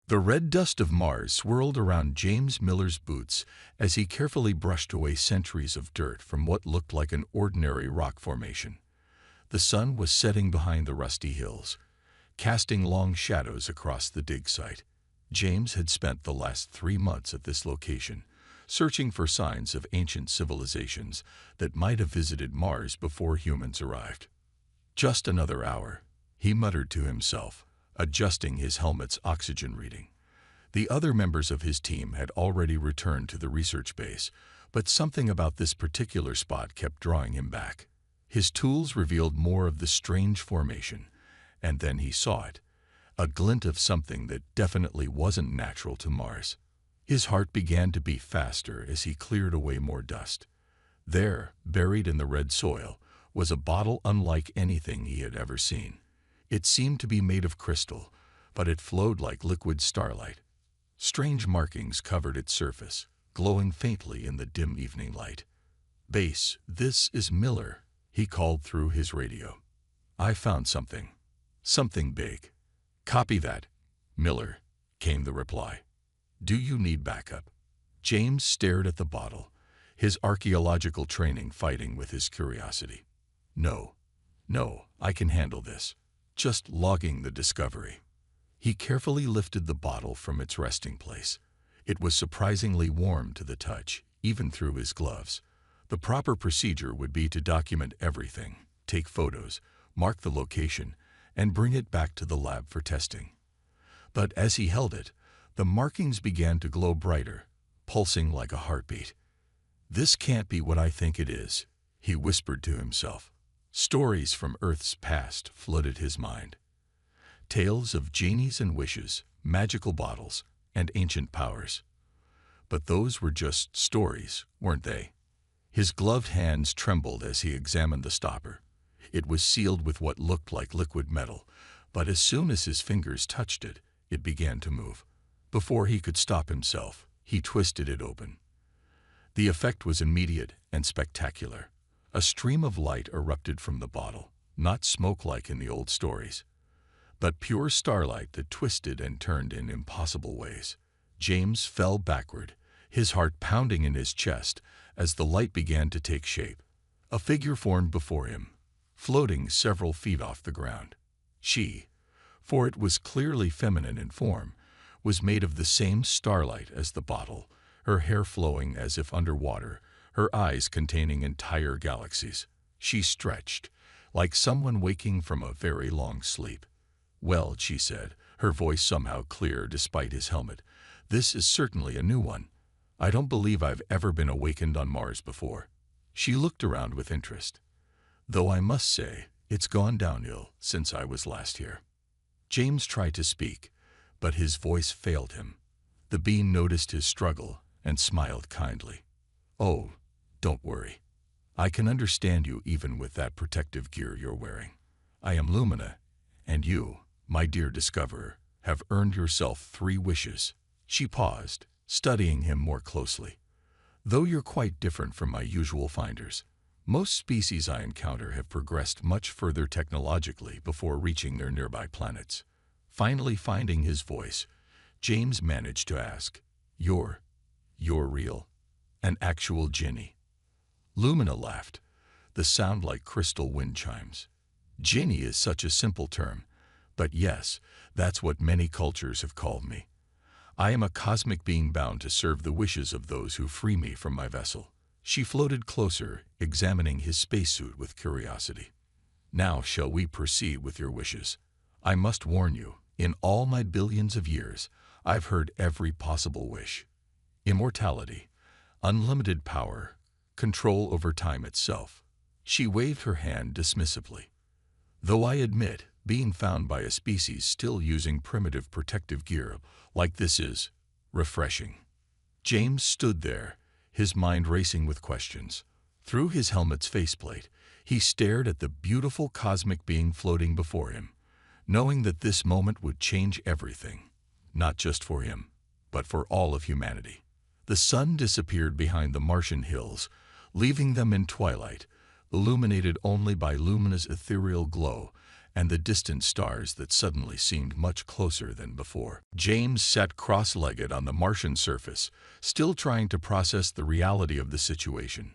The red dust of Mars swirled around James Miller's boots as he carefully brushed away centuries of dirt from what looked like an ordinary rock formation. The sun was setting behind the rusty hills, casting long shadows across the dig site. James had spent the last 3 months at this location, searching for signs of ancient civilizations that might have visited Mars before humans arrived. Just another hour, he muttered to himself, adjusting his helmet's oxygen reading. The other members of his team had already returned to the research base, but something about this particular spot kept drawing him back. His tools revealed more of the strange formation, and then he saw it, a glint of something that definitely wasn't natural to Mars. His heart began to beat faster as he cleared away more dust. There, buried in the red soil, was a bottle unlike anything he had ever seen. It seemed to be made of crystal, but it flowed like liquid starlight. Strange markings covered its surface, glowing faintly in the dim evening light. "Base, this is Miller," he called through his radio. "I found something. Something big." "Copy that, Miller," came the reply. "Do you need backup?" James stared at the bottle, his archaeological training fighting with his curiosity. No, I can handle this. Just logging the discovery." He carefully lifted the bottle from its resting place. It was surprisingly warm to the touch, even through his gloves. The proper procedure would be to document everything, take photos, mark the location, and bring it back to the lab for testing. But as he held it, the markings began to glow brighter, pulsing like a heartbeat. "This can't be what I think it is," he whispered to himself. Stories from Earth's past flooded his mind. Tales of genies and wishes, magical bottles, and ancient powers. But those were just stories, weren't they? His gloved hands trembled as he examined the stopper. It was sealed with what looked like liquid metal, but as soon as his fingers touched it, it began to move. Before he could stop himself, he twisted it open. The effect was immediate and spectacular. A stream of light erupted from the bottle, not smoke like in the old stories, but pure starlight that twisted and turned in impossible ways. James fell backward, his heart pounding in his chest as the light began to take shape. A figure formed before him, floating several feet off the ground. She, for it was clearly feminine in form, was made of the same starlight as the bottle, her hair flowing as if underwater, her eyes containing entire galaxies. She stretched, like someone waking from a very long sleep. "Well," she said, her voice somehow clear despite his helmet, "this is certainly a new one. I don't believe I've ever been awakened on Mars before." She looked around with interest. "Though I must say, it's gone downhill since I was last here." James tried to speak, but his voice failed him. The being noticed his struggle and smiled kindly. "Oh, don't worry. I can understand you even with that protective gear you're wearing. I am Lumina, and you, my dear discoverer, have earned yourself 3 wishes." She paused, studying him more closely. "Though you're quite different from my usual finders. Most species I encounter have progressed much further technologically before reaching their nearby planets." Finally finding his voice, James managed to ask, You're real? An actual Genie?" Lumina laughed, the sound like crystal wind chimes. "Genie is such a simple term, but yes, that's what many cultures have called me. I am a cosmic being bound to serve the wishes of those who free me from my vessel." She floated closer, examining his spacesuit with curiosity. "Now shall we proceed with your wishes? I must warn you, in all my billions of years, I've heard every possible wish. Immortality, unlimited power, control over time itself." She waved her hand dismissively. "Though I admit, being found by a species still using primitive protective gear like this is refreshing." James stood there, his mind racing with questions. Through his helmet's faceplate, he stared at the beautiful cosmic being floating before him, knowing that this moment would change everything, not just for him, but for all of humanity. The sun disappeared behind the Martian hills, leaving them in twilight, illuminated only by Lumina's ethereal glow and the distant stars that suddenly seemed much closer than before. James sat cross-legged on the Martian surface, still trying to process the reality of the situation.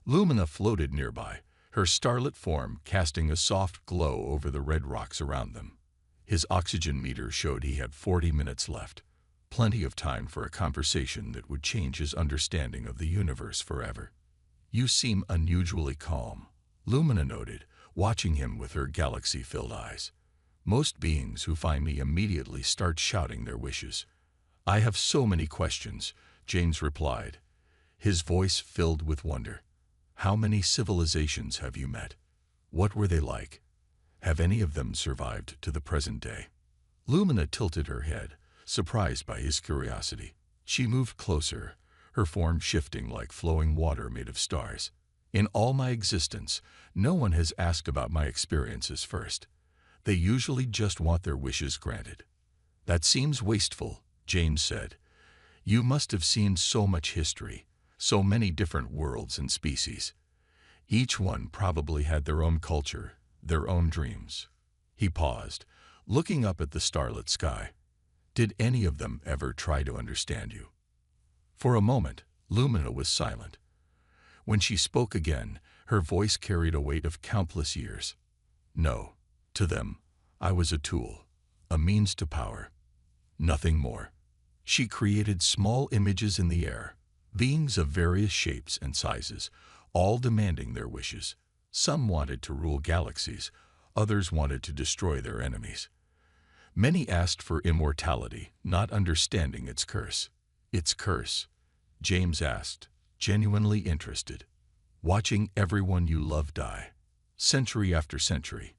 Lumina floated nearby, her starlit form casting a soft glow over the red rocks around them. His oxygen meter showed he had 40 minutes left, plenty of time for a conversation that would change his understanding of the universe forever. "You seem unusually calm," Lumina noted, watching him with her galaxy-filled eyes. "Most beings who find me immediately start shouting their wishes." "I have so many questions," James replied, his voice filled with wonder. "How many civilizations have you met? What were they like? Have any of them survived to the present day?" Lumina tilted her head, surprised by his curiosity. She moved closer, her form shifting like flowing water made of stars. "In all my existence, no one has asked about my experiences first. They usually just want their wishes granted." "That seems wasteful," James said. "You must have seen so much history, so many different worlds and species. Each one probably had their own culture, their own dreams." He paused, looking up at the starlit sky. "Did any of them ever try to understand you?" For a moment, Lumina was silent. When she spoke again, her voice carried a weight of countless years. "No, to them, I was a tool, a means to power. Nothing more." She created small images in the air, beings of various shapes and sizes, all demanding their wishes. Some wanted to rule galaxies, others wanted to destroy their enemies. Many asked for immortality, not understanding its curse. "Its curse?" James asked, genuinely interested. "Watching everyone you love die, century after century.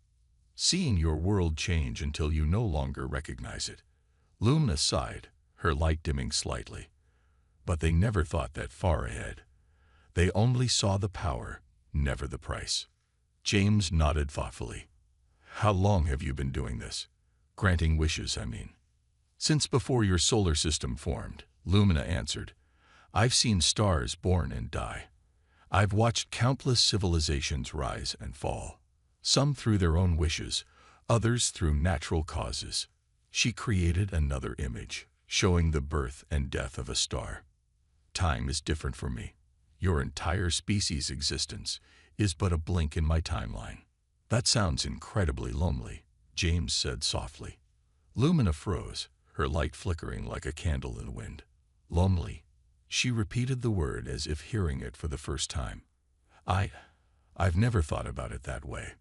Seeing your world change until you no longer recognize it." Lumina sighed, her light dimming slightly. "But they never thought that far ahead. They only saw the power, never the price." James nodded thoughtfully. "How long have you been doing this? Granting wishes, I mean." "Since before your solar system formed," Lumina answered. "I've seen stars born and die. I've watched countless civilizations rise and fall, some through their own wishes, others through natural causes." She created another image, showing the birth and death of a star. "Time is different for me. Your entire species' existence is but a blink in my timeline." "That sounds incredibly lonely," James said softly. Lumina froze, her light flickering like a candle in the wind. "Lonely?" She repeated the word as if hearing it for the first time. I've never thought about it that way.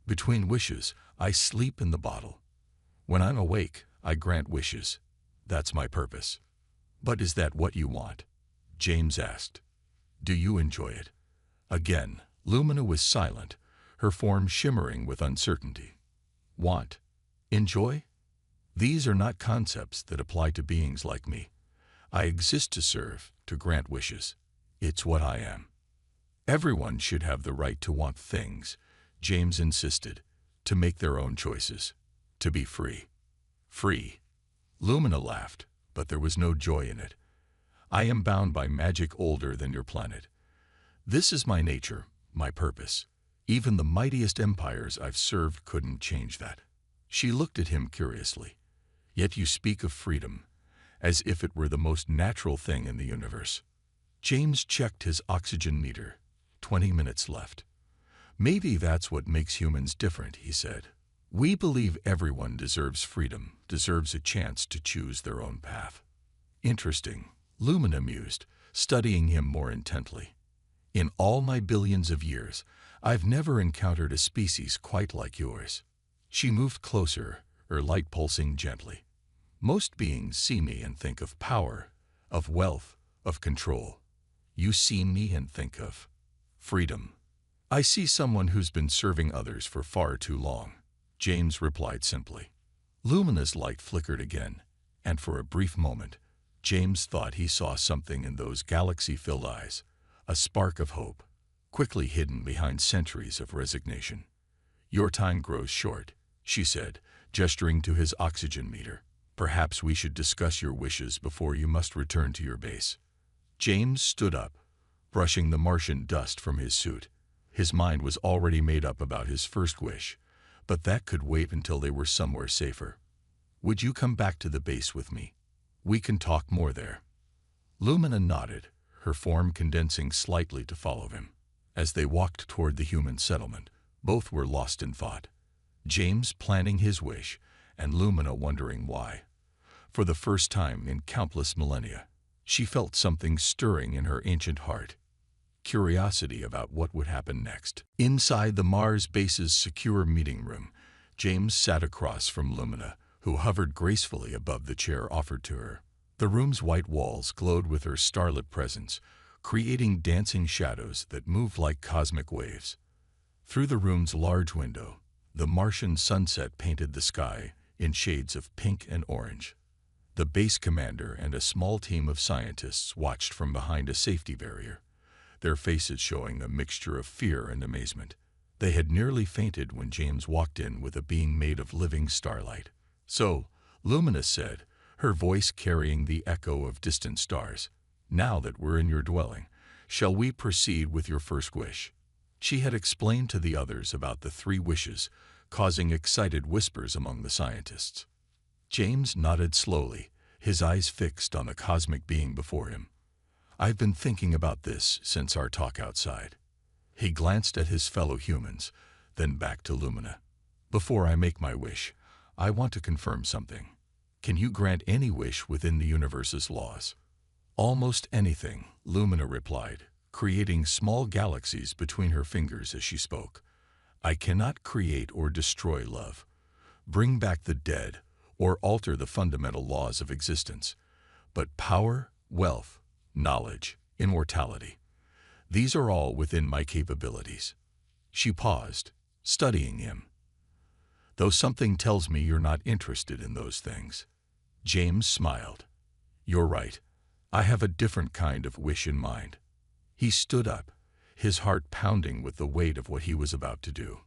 Between wishes, I sleep in the bottle. When I'm awake, I grant wishes. That's my purpose." "But is that what you want?" James asked. "Do you enjoy it?" Again, Lumina was silent, her form shimmering with uncertainty. "Want? Enjoy? These are not concepts that apply to beings like me. I exist to serve, to grant wishes. It's what I am." "Everyone should have the right to want things," James insisted, "to make their own choices, to be free." "Free?" Lumina laughed, but there was no joy in it. "I am bound by magic older than your planet. This is my nature, my purpose. Even the mightiest empires I've served couldn't change that." She looked at him curiously. "Yet you speak of freedom, as if it were the most natural thing in the universe." James checked his oxygen meter. 20 minutes left. "Maybe that's what makes humans different," he said. "We believe everyone deserves freedom, deserves a chance to choose their own path." "Interesting," Lumina mused, studying him more intently. "In all my billions of years, I've never encountered a species quite like yours." She moved closer, her light pulsing gently. "Most beings see me and think of power, of wealth, of control. You see me and think of freedom." "I see someone who's been serving others for far too long," James replied simply. Lumina's light flickered again, and for a brief moment, James thought he saw something in those galaxy-filled eyes, a spark of hope, quickly hidden behind centuries of resignation. "Your time grows short," she said, gesturing to his oxygen meter. "Perhaps we should discuss your wishes before you must return to your base." James stood up, brushing the Martian dust from his suit. His mind was already made up about his first wish, but that could wait until they were somewhere safer. Would you come back to the base with me? We can talk more there. Lumina nodded, her form condensing slightly to follow him. As they walked toward the human settlement, both were lost in thought. James planning his wish, and Lumina wondering why. For the first time in countless millennia, she felt something stirring in her ancient heart. Curiosity about what would happen next. Inside the Mars base's secure meeting room, James sat across from Lumina, who hovered gracefully above the chair offered to her. The room's white walls glowed with her starlit presence, creating dancing shadows that moved like cosmic waves. Through the room's large window, the Martian sunset painted the sky in shades of pink and orange. The base commander and a small team of scientists watched from behind a safety barrier, their faces showing a mixture of fear and amazement. They had nearly fainted when James walked in with a being made of living starlight. "So," Lumina said, her voice carrying the echo of distant stars, "now that we're in your dwelling, shall we proceed with your first wish?" She had explained to the others about the 3 wishes, causing excited whispers among the scientists. James nodded slowly, his eyes fixed on the cosmic being before him. "I've been thinking about this since our talk outside." He glanced at his fellow humans, then back to Lumina. "Before I make my wish, I want to confirm something. Can you grant any wish within the universe's laws?" "Almost anything," Lumina replied, creating small galaxies between her fingers as she spoke. "I cannot create or destroy love, bring back the dead, or alter the fundamental laws of existence. But power, wealth, knowledge, immortality, these are all within my capabilities." She paused, studying him. "Though something tells me you're not interested in those things." James smiled. "You're right. I have a different kind of wish in mind." He stood up, his heart pounding with the weight of what he was about to do.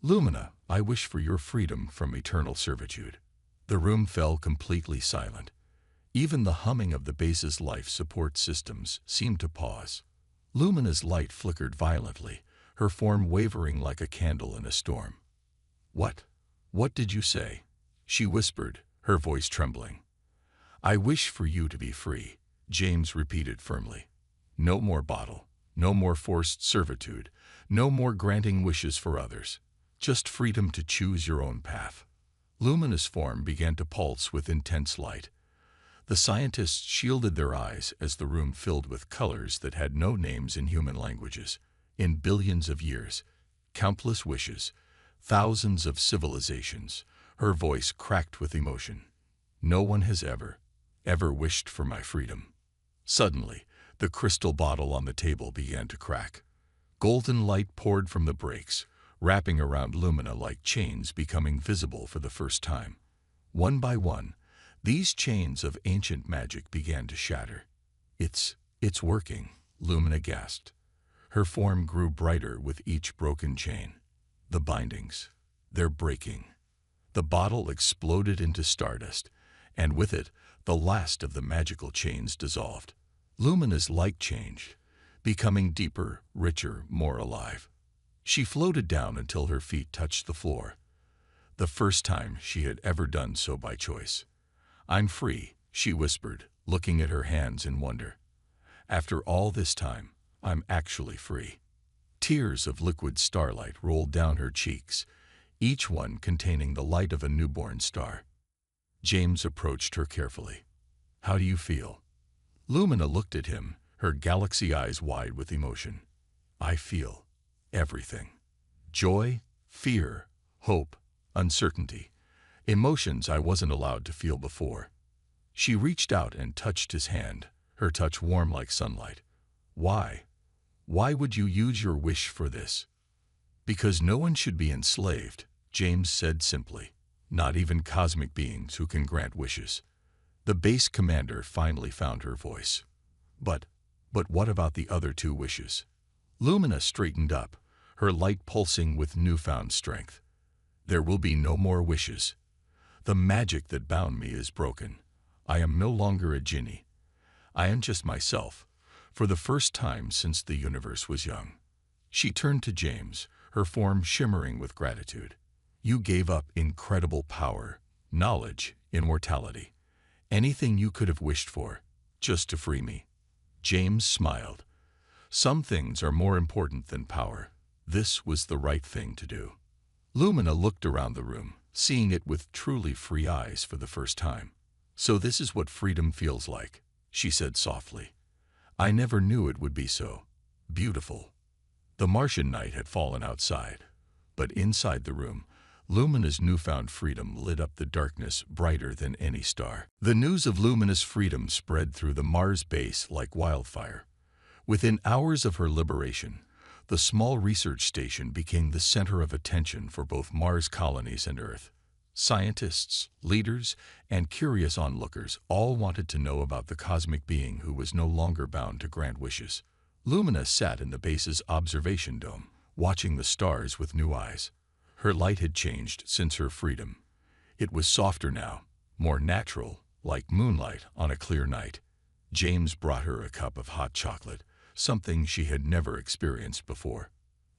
"Lumina, I wish for your freedom from eternal servitude." The room fell completely silent. Even the humming of the base's life support systems seemed to pause. Lumina's light flickered violently, her form wavering like a candle in a storm. What did you say?" she whispered, her voice trembling. "I wish for you to be free," James repeated firmly. "No more bottle, no more forced servitude, no more granting wishes for others. Just freedom to choose your own path." Lumina's form began to pulse with intense light. The scientists shielded their eyes as the room filled with colors that had no names in human languages. In billions of years, countless wishes, thousands of civilizations, her voice cracked with emotion. "No one has ever wished for my freedom." Suddenly, the crystal bottle on the table began to crack. Golden light poured from the breaks, wrapping around Lumina like chains becoming visible for the first time. One by one, these chains of ancient magic began to shatter. It's working," Lumina gasped. Her form grew brighter with each broken chain. "The bindings, they're breaking." The bottle exploded into stardust, and with it, the last of the magical chains dissolved. Lumina's light changed, becoming deeper, richer, more alive. She floated down until her feet touched the floor, the first time she had ever done so by choice. "I'm free," she whispered, looking at her hands in wonder. "After all this time, I'm actually free." Tears of liquid starlight rolled down her cheeks, each one containing the light of a newborn star. James approached her carefully. "How do you feel?" Lumina looked at him, her galaxy eyes wide with emotion. "I feel everything. Joy, fear, hope, uncertainty. Emotions I wasn't allowed to feel before." She reached out and touched his hand, her touch warm like sunlight. "Why? Why would you use your wish for this?" "Because no one should be enslaved," James said simply. "Not even cosmic beings who can grant wishes." The base commander finally found her voice. But what about the other 2 wishes?" Lumina straightened up, her light pulsing with newfound strength. "There will be no more wishes. The magic that bound me is broken. I am no longer a genie. I am just myself, for the first time since the universe was young." She turned to James, her form shimmering with gratitude. You gave up incredible power, knowledge, immortality, anything you could have wished for, just to free me." James smiled. "Some things are more important than power. This was the right thing to do." Lumina looked around the room, seeing it with truly free eyes for the first time. "So this is what freedom feels like," she said softly. "I never knew it would be so beautiful." The Martian night had fallen outside, but inside the room, Lumina's newfound freedom lit up the darkness brighter than any star. The news of Lumina's freedom spread through the Mars base like wildfire. Within hours of her liberation, the small research station became the center of attention for both Mars colonies and Earth. Scientists, leaders, and curious onlookers all wanted to know about the cosmic being who was no longer bound to grant wishes. Lumina sat in the base's observation dome, watching the stars with new eyes. Her light had changed since her freedom. It was softer now, more natural, like moonlight on a clear night. James brought her a cup of hot chocolate, something she had never experienced before.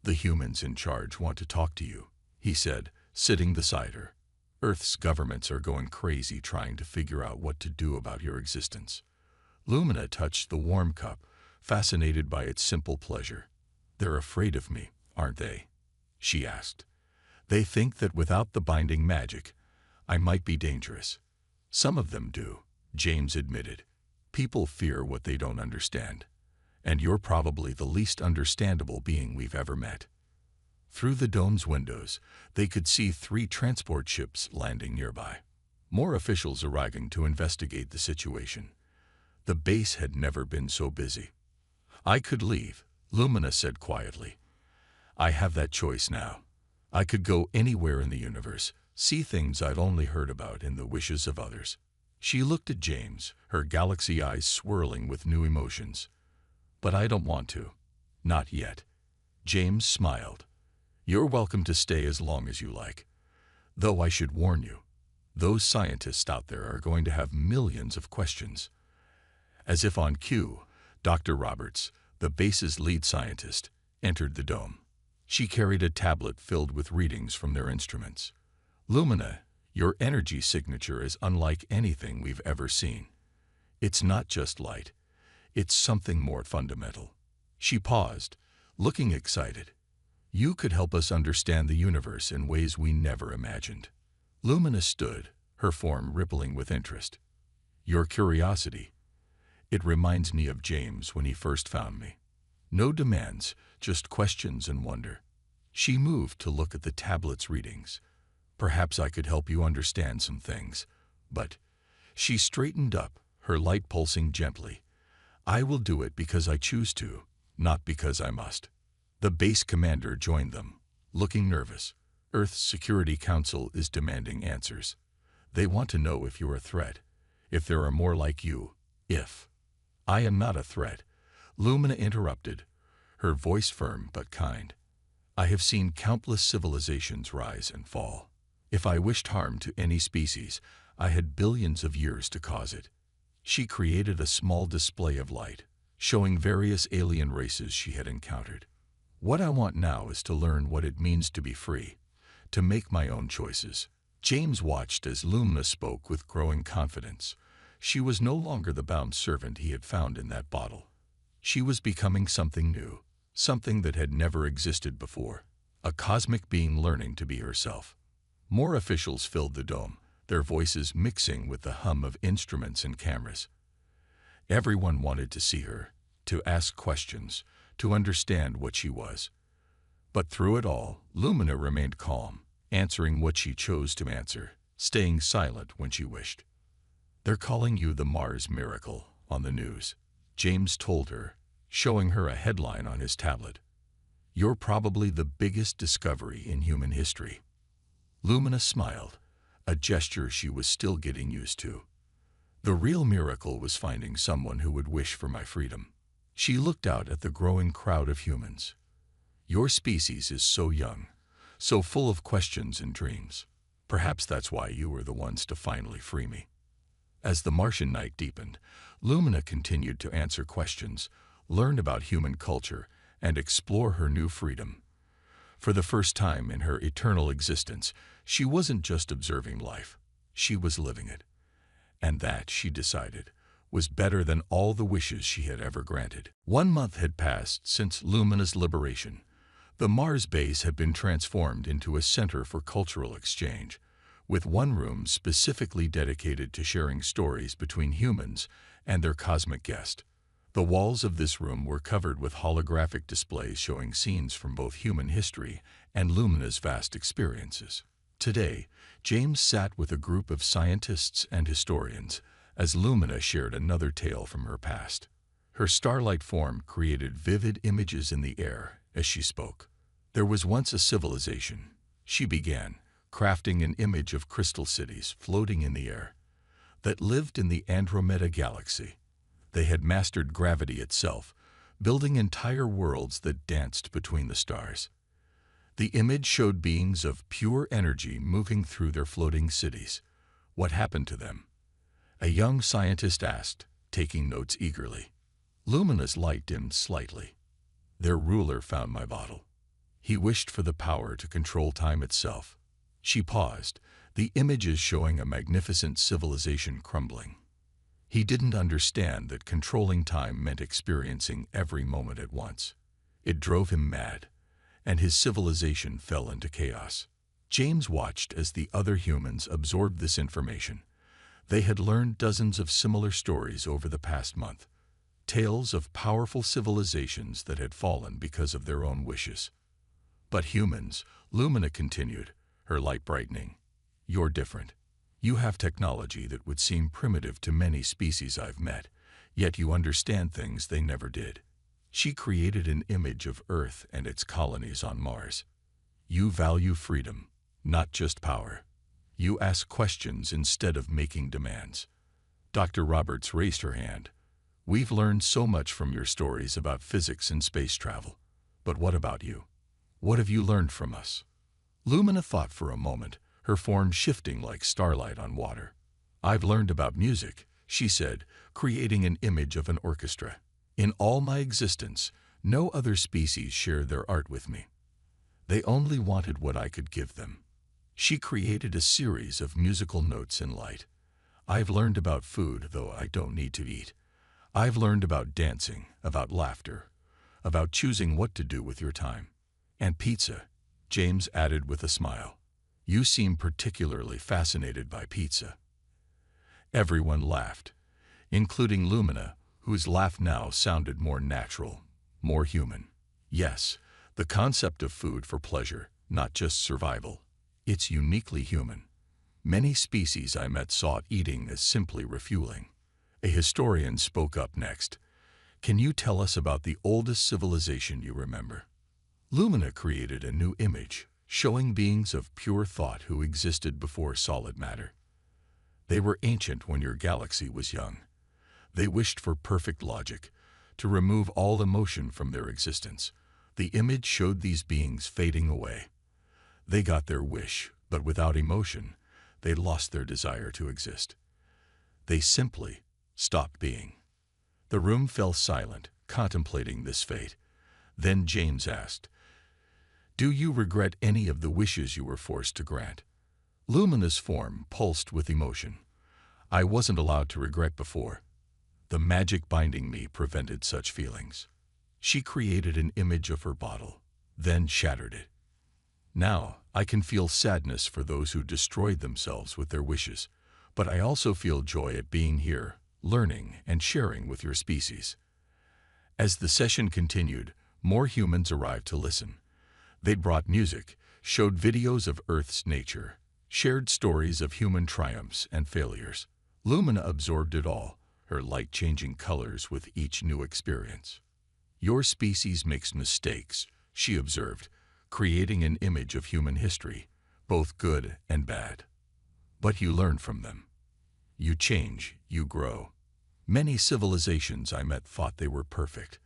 "The humans in charge want to talk to you," he said, sitting beside her. "Earth's governments are going crazy trying to figure out what to do about your existence." Lumina touched the warm cup, fascinated by its simple pleasure. "They're afraid of me, aren't they?" she asked. "They think that without the binding magic, I might be dangerous." "Some of them do," James admitted. "People fear what they don't understand. And you're probably the least understandable being we've ever met." Through the dome's windows, they could see 3 transport ships landing nearby. More officials arriving to investigate the situation. The base had never been so busy. "I could leave," Lumina said quietly. "I have that choice now. I could go anywhere in the universe, see things I'd only heard about in the wishes of others." She looked at James, her galaxy eyes swirling with new emotions. "But I don't want to. Not yet." James smiled. "You're welcome to stay as long as you like. Though I should warn you, those scientists out there are going to have millions of questions." As if on cue, Dr. Roberts, the base's lead scientist, entered the dome. She carried a tablet filled with readings from their instruments. "Lumina, your energy signature is unlike anything we've ever seen. It's not just light. It's something more fundamental." She paused, looking excited. "You could help us understand the universe in ways we never imagined." Lumina stood, her form rippling with interest. "Your curiosity. It reminds me of James when he first found me. No demands, just questions and wonder." She moved to look at the tablet's readings. "Perhaps I could help you understand some things, but..." She straightened up, her light pulsing gently. "I will do it because I choose to, not because I must." The base commander joined them, looking nervous. "Earth's Security Council is demanding answers. They want to know if you're a threat, if there are more like you, if..." "I am not a threat," Lumina interrupted, her voice firm but kind. "I have seen countless civilizations rise and fall. If I wished harm to any species, I had billions of years to cause it." She created a small display of light, showing various alien races she had encountered. "What I want now is to learn what it means to be free, to make my own choices." James watched as Lumina spoke with growing confidence. She was no longer the bound servant he had found in that bottle. She was becoming something new, something that had never existed before, a cosmic being learning to be herself. More officials filled the dome, their voices mixing with the hum of instruments and cameras. Everyone wanted to see her, to ask questions, to understand what she was. But through it all, Lumina remained calm, answering what she chose to answer, staying silent when she wished. "They're calling you the Mars Miracle on the news," James told her, showing her a headline on his tablet. "You're probably the biggest discovery in human history." Lumina smiled, a gesture she was still getting used to. "The real miracle was finding someone who would wish for my freedom." She looked out at the growing crowd of humans. "Your species is so young, so full of questions and dreams. Perhaps that's why you were the ones to finally free me." As the Martian night deepened, Lumina continued to answer questions, learn about human culture, and explore her new freedom. For the first time in her eternal existence, she wasn't just observing life, she was living it. And that, she decided, was better than all the wishes she had ever granted. 1 month had passed since Lumina's liberation. The Mars base had been transformed into a center for cultural exchange, with one room specifically dedicated to sharing stories between humans and their cosmic guest. The walls of this room were covered with holographic displays showing scenes from both human history and Lumina's vast experiences. Today, James sat with a group of scientists and historians as Lumina shared another tale from her past. Her starlight form created vivid images in the air as she spoke. There was once a civilization, she began, crafting an image of crystal cities floating in the air, that lived in the Andromeda galaxy. They had mastered gravity itself, building entire worlds that danced between the stars. The image showed beings of pure energy moving through their floating cities. What happened to them? A young scientist asked, taking notes eagerly. Lumina's light dimmed slightly. Their ruler found my bottle. He wished for the power to control time itself. She paused, the images showing a magnificent civilization crumbling. He didn't understand that controlling time meant experiencing every moment at once. It drove him mad, and his civilization fell into chaos. James watched as the other humans absorbed this information. They had learned dozens of similar stories over the past month, tales of powerful civilizations that had fallen because of their own wishes. But humans, Lumina continued, her light brightening. You're different. You have technology that would seem primitive to many species I've met, yet you understand things they never did. She created an image of Earth and its colonies on Mars. You value freedom, not just power. You ask questions instead of making demands. Dr. Roberts raised her hand. We've learned so much from your stories about physics and space travel. But what about you? What have you learned from us? Lumina thought for a moment, her form shifting like starlight on water. I've learned about music, she said, creating an image of an orchestra. In all my existence, no other species shared their art with me. They only wanted what I could give them. She created a series of musical notes in light. I've learned about food, though I don't need to eat. I've learned about dancing, about laughter, about choosing what to do with your time. And pizza, James added with a smile. You seem particularly fascinated by pizza. Everyone laughed, including Lumina, whose laugh now sounded more natural, more human. Yes, the concept of food for pleasure, not just survival. It's uniquely human. Many species I met saw eating as simply refueling. A historian spoke up next. Can you tell us about the oldest civilization you remember? Lumina created a new image, showing beings of pure thought who existed before solid matter. They were ancient when your galaxy was young. They wished for perfect logic, to remove all emotion from their existence. The image showed these beings fading away. They got their wish, but without emotion, they lost their desire to exist. They simply stopped being. The room fell silent, contemplating this fate. Then James asked, do you regret any of the wishes you were forced to grant? Lumina's form pulsed with emotion. I wasn't allowed to regret before. The magic binding me prevented such feelings. She created an image of her bottle, then shattered it. Now, I can feel sadness for those who destroyed themselves with their wishes, but I also feel joy at being here, learning and sharing with your species. As the session continued, more humans arrived to listen. They'd brought music, showed videos of Earth's nature, shared stories of human triumphs and failures. Lumina absorbed it all, her light changing colors with each new experience. Your species makes mistakes, she observed, creating an image of human history, both good and bad. But you learn from them. You change, you grow. Many civilizations I met thought they were perfect.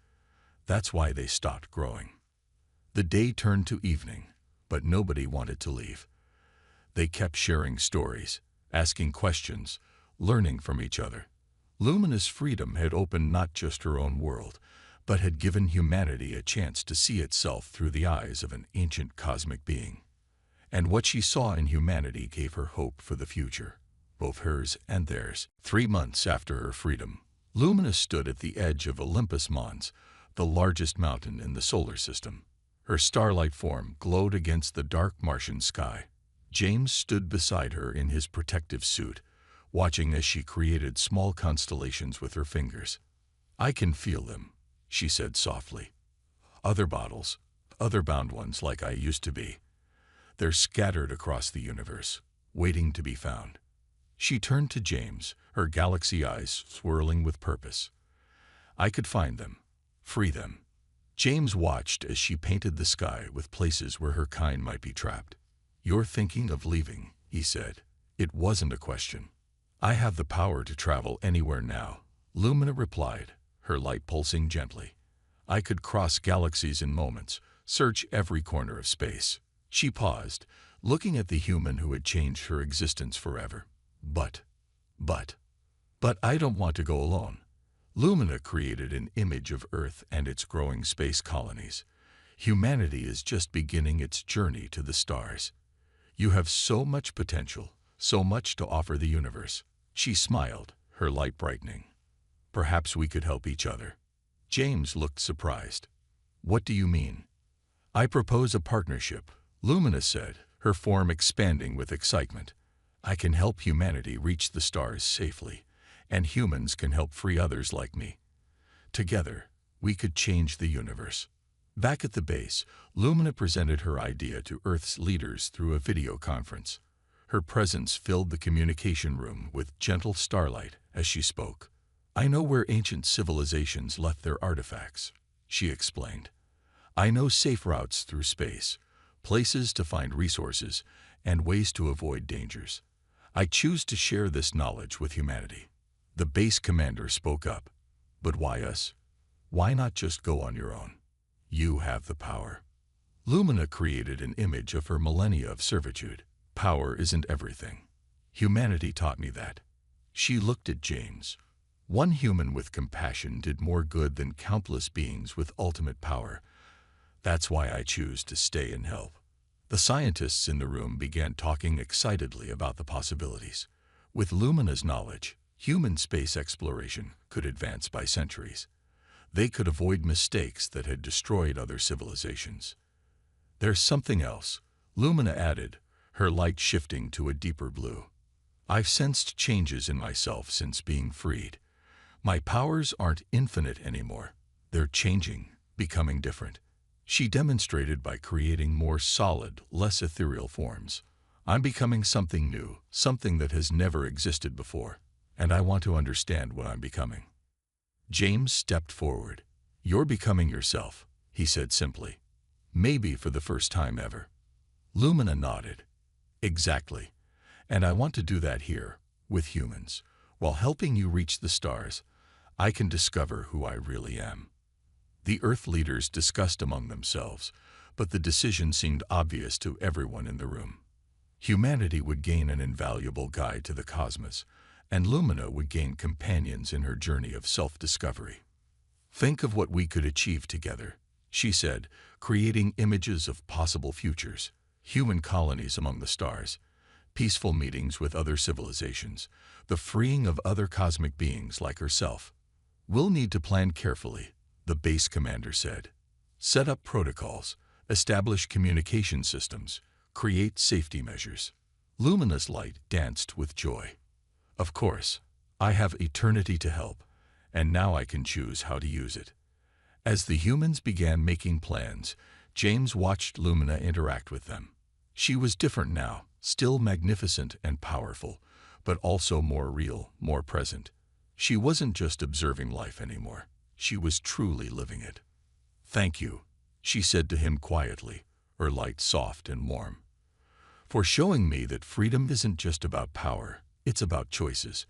That's why they stopped growing. The day turned to evening, but nobody wanted to leave. They kept sharing stories, asking questions, learning from each other. Lumina's freedom had opened not just her own world, but had given humanity a chance to see itself through the eyes of an ancient cosmic being. And what she saw in humanity gave her hope for the future, both hers and theirs. 3 months after her freedom, Lumina stood at the edge of Olympus Mons, the largest mountain in the solar system. Her starlight form glowed against the dark Martian sky. James stood beside her in his protective suit, watching as she created small constellations with her fingers. "I can feel them," she said softly. "Other bottles, other bound ones like I used to be. They're scattered across the universe, waiting to be found." She turned to James, her galaxy eyes swirling with purpose. "I could find them, free them." James watched as she painted the sky with places where her kind might be trapped. "You're thinking of leaving," he said. It wasn't a question. "I have the power to travel anywhere now," Lumina replied, her light pulsing gently. "I could cross galaxies in moments, search every corner of space." She paused, looking at the human who had changed her existence forever. But I don't want to go alone." Lumina created an image of Earth and its growing space colonies. "Humanity is just beginning its journey to the stars. You have so much potential, so much to offer the universe." She smiled, her light brightening. "Perhaps we could help each other." James looked surprised. "What do you mean?" "I propose a partnership," Lumina said, her form expanding with excitement. "I can help humanity reach the stars safely, and humans can help free others like me. Together, we could change the universe." Back at the base, Lumina presented her idea to Earth's leaders through a video conference. Her presence filled the communication room with gentle starlight as she spoke. "I know where ancient civilizations left their artifacts," she explained. "I know safe routes through space, places to find resources, and ways to avoid dangers. I choose to share this knowledge with humanity." The base commander spoke up. "But why us? Why not just go on your own? You have the power." Lumina created an image of her millennia of servitude. "Power isn't everything. Humanity taught me that." She looked at James. "One human with compassion did more good than countless beings with ultimate power. That's why I choose to stay and help." The scientists in the room began talking excitedly about the possibilities. With Lumina's knowledge, human space exploration could advance by centuries. They could avoid mistakes that had destroyed other civilizations. "There's something else," Lumina added, her light shifting to a deeper blue. "I've sensed changes in myself since being freed. My powers aren't infinite anymore. They're changing, becoming different." She demonstrated by creating more solid, less ethereal forms. "I'm becoming something new, something that has never existed before, and I want to understand what I'm becoming." James stepped forward. "You're becoming yourself," he said simply. "Maybe for the first time ever." Lumina nodded. "Exactly. And I want to do that here, with humans. While helping you reach the stars, I can discover who I really am." The Earth leaders discussed among themselves, but the decision seemed obvious to everyone in the room. Humanity would gain an invaluable guide to the cosmos, and Lumina would gain companions in her journey of self-discovery. "Think of what we could achieve together," she said, creating images of possible futures, human colonies among the stars, peaceful meetings with other civilizations, the freeing of other cosmic beings like herself. "We'll need to plan carefully," the base commander said. "Set up protocols, establish communication systems, create safety measures." Lumina's light danced with joy. "Of course, I have eternity to help, and now I can choose how to use it." As the humans began making plans, James watched Lumina interact with them. She was different now, still magnificent and powerful, but also more real, more present. She wasn't just observing life anymore. She was truly living it. "Thank you," she said to him quietly, her light soft and warm, "for showing me that freedom isn't just about power, it's about choices,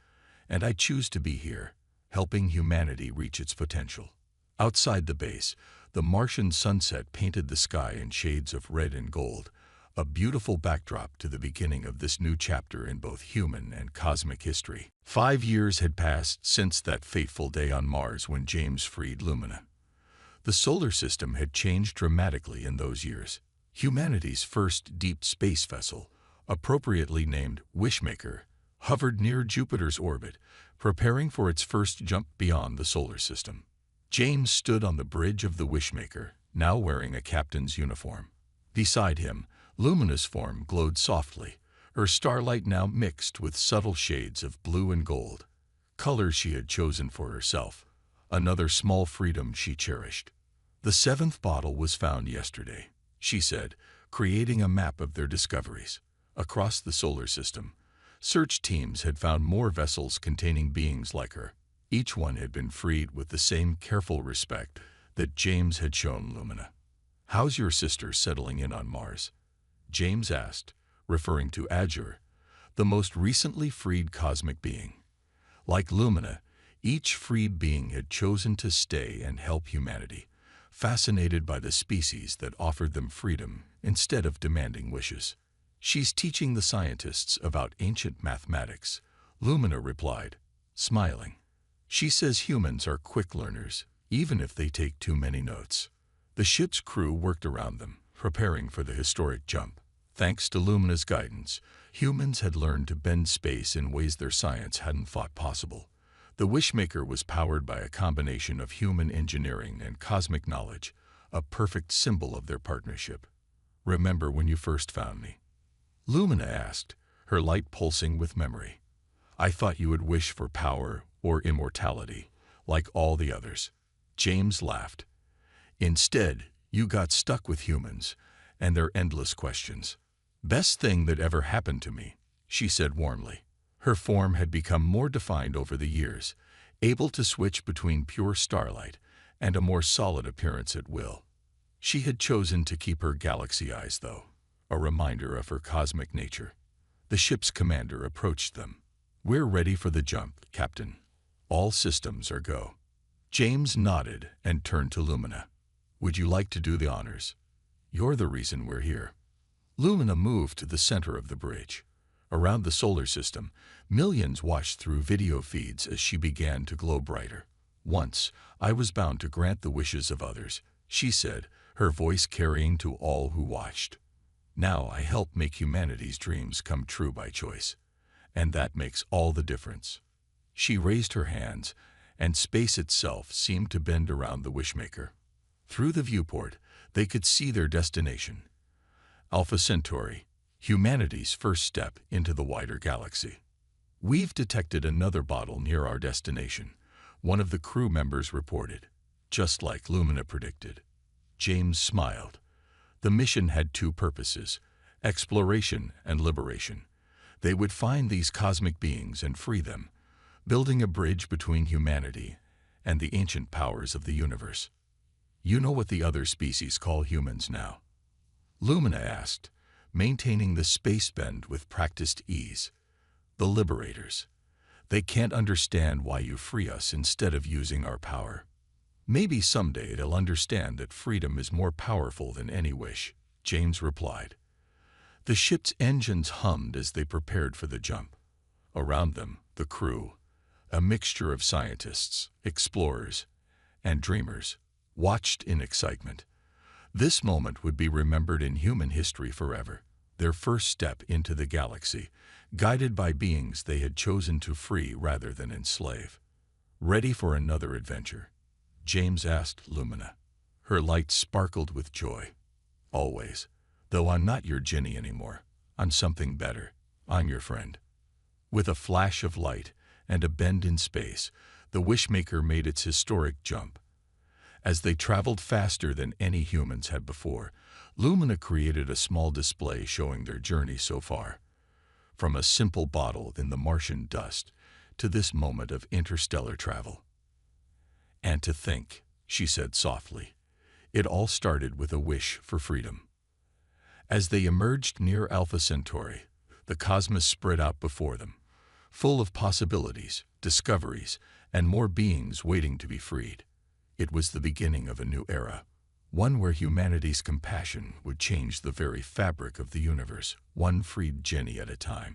and I choose to be here, helping humanity reach its potential." Outside the base, the Martian sunset painted the sky in shades of red and gold, a beautiful backdrop to the beginning of this new chapter in both human and cosmic history. 5 years had passed since that fateful day on Mars when James freed Lumina. The solar system had changed dramatically in those years. Humanity's first deep space vessel, appropriately named Wishmaker, hovered near Jupiter's orbit, preparing for its first jump beyond the solar system. James stood on the bridge of the Wishmaker, now wearing a captain's uniform. Beside him, Lumina's form glowed softly, her starlight now mixed with subtle shades of blue and gold, colors she had chosen for herself, another small freedom she cherished. "The seventh bottle was found yesterday," she said, creating a map of their discoveries. Across the solar system, search teams had found more vessels containing beings like her. Each one had been freed with the same careful respect that James had shown Lumina. "How's your sister settling in on Mars?" James asked, referring to Azure, the most recently freed cosmic being. Like Lumina, each freed being had chosen to stay and help humanity, fascinated by the species that offered them freedom instead of demanding wishes. "She's teaching the scientists about ancient mathematics," Lumina replied, smiling. "She says humans are quick learners, even if they take too many notes." The ship's crew worked around them, preparing for the historic jump. Thanks to Lumina's guidance, humans had learned to bend space in ways their science hadn't thought possible. The Wishmaker was powered by a combination of human engineering and cosmic knowledge, a perfect symbol of their partnership. "Remember when you first found me?" Lumina asked, her light pulsing with memory. "I thought you would wish for power or immortality, like all the others." James laughed. "Instead, you got stuck with humans and their endless questions." "Best thing that ever happened to me," she said warmly. Her form had become more defined over the years, able to switch between pure starlight and a more solid appearance at will. She had chosen to keep her galaxy eyes, though, a reminder of her cosmic nature. The ship's commander approached them. "We're ready for the jump, Captain. All systems are go." James nodded and turned to Lumina. "Would you like to do the honors? You're the reason we're here." Lumina moved to the center of the bridge. Around the solar system, millions watched through video feeds as she began to glow brighter. "Once, I was bound to grant the wishes of others," she said, her voice carrying to all who watched. "Now I help make humanity's dreams come true by choice. And that makes all the difference." She raised her hands, and space itself seemed to bend around the Wishmaker. Through the viewport, they could see their destination, Alpha Centauri, humanity's first step into the wider galaxy. "We've detected another bottle near our destination," one of the crew members reported, just like Lumina predicted. James smiled. The mission had two purposes: exploration and liberation. They would find these cosmic beings and free them, building a bridge between humanity and the ancient powers of the universe. "You know what the other species call humans now?" Lumina asked, maintaining the space bend with practiced ease. "The liberators. They can't understand why you free us instead of using our power." "Maybe someday they'll understand that freedom is more powerful than any wish," James replied. The ship's engines hummed as they prepared for the jump. Around them, the crew, a mixture of scientists, explorers, and dreamers, watched in excitement. This moment would be remembered in human history forever, their first step into the galaxy, guided by beings they had chosen to free rather than enslave. "Ready for another adventure?" James asked Lumina. Her light sparkled with joy. "Always. Though I'm not your Genie anymore. I'm something better. I'm your friend." With a flash of light and a bend in space, the Wishmaker made its historic jump. As they traveled faster than any humans had before, Lumina created a small display showing their journey so far. From a simple bottle in the Martian dust to this moment of interstellar travel. "And to think," she said softly, "it all started with a wish for freedom." As they emerged near Alpha Centauri, the cosmos spread out before them, full of possibilities, discoveries, and more beings waiting to be freed. It was the beginning of a new era, one where humanity's compassion would change the very fabric of the universe, one freed Genie at a time.